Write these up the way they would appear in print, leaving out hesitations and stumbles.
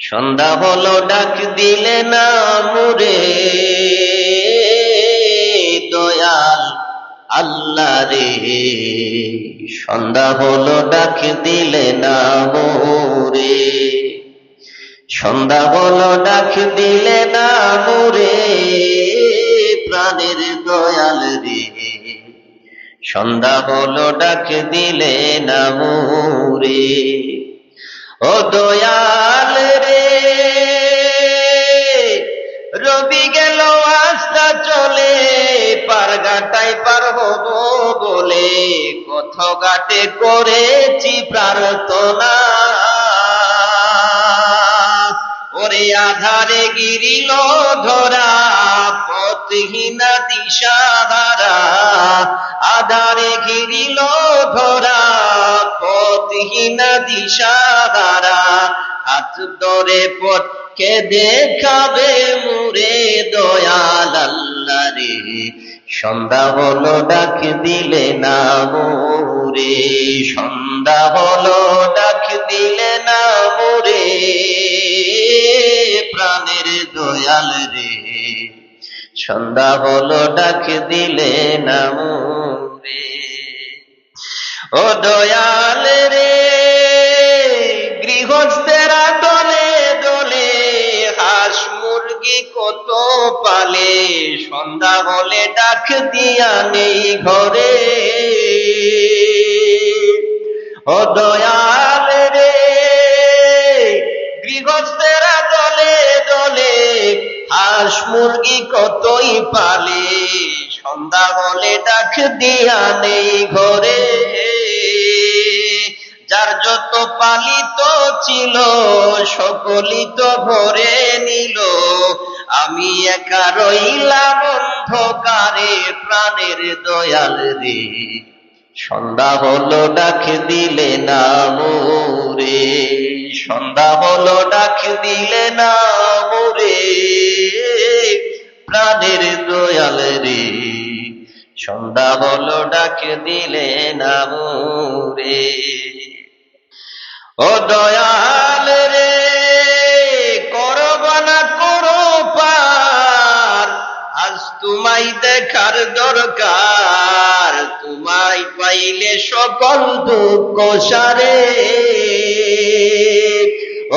সন্ধ্যা হলো ডাক দিলে না মুরে দয়াল আল্লাহ রে। সন্ধ্যা হলো ডাক দিলে না মোরে, সন্ধ্যা হলো ডাক দিলে না মোরে প্রাণের দয়াল রে। সন্ধ্যা হলো ডাক দিলে না মোরে ও দয়াল রে। রবি গেল আস্তা চলে, পার ঘাটাই পার হব বলে কত ঘাটে করেছি প্রার্থনা। ওরে আধারে গিরিল ধরা, পথহীনা দিশাহারা। আধারে গিরিল ধরা, পথহীনা দিশাহারা। হাত ধরে পথকে দেখাবে মুরে দয়াল আল্লাহ রে। সন্ধ্যা হলো ডাক দিলে না মোরে, সন্ধ্যা হলো ডাক দিলে না মোরে প্রাণের দয়াল রে। সন্ধ্যা হলো ডাক দিলে না মোরে ও দয়াল রে। গৃহস্থেরা দলে দলে হাঁস মুরগি কত পালে, সন্ধ্যা হলে ডাক দিয়া নেই ঘরে ও দয়াল রে। গৃহস্থেরা দলে দলে হাঁস মুরগি কতই পালে, সন্ধ্যা হলে ডাক দিয়া নেই ঘরে। যার যত পালিত ছিল সকলই তো ভরে নিল, আমি একা রইলাম অন্ধকারে প্রাণের দয়াল রে। সন্ধ্যা হলো ডাক দিলে না মোরে, সন্ধ্যা হলো ডাক দিলে না মোরে প্রাণের দয়াল রে। সন্ধ্যা হলো ডাক দিলে না মোরে ও দয়াল রে। করব না করো পার, আজ তোমায় দেখার দরকার। তোমায় পাইলে সকল দুঃখ সারে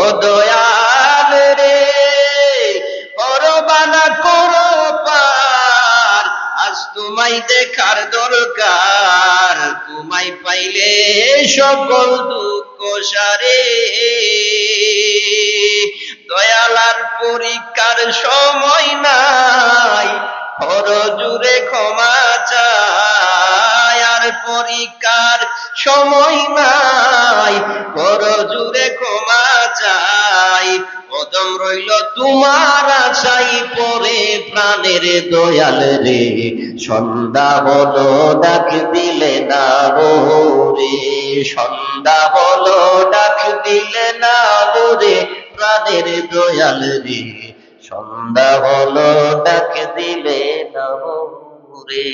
ও দয়াল রে। করব না করো পার, আজ তোমায় দেখার দরকার। তোমায় পাইলে সকল দুঃখ সারে। দয়ালার পরীক্ষার সময় নাই, করজোড়ে ক্ষমা চাই। আর পরীক্ষার সময় নাই, করজোড়ে ক্ষমা চাই। কদম রইল তোমার আশাই পরে প্রাণের দয়াল রে। সন্ধ্যা হলো ডাক দিলে না মোরে, সন্ধ্যা হলো ডাক দিলে না মোরে প্রাণের দয়াল রে। সন্ধ্যা হলো ডাক দিলে না মোরে।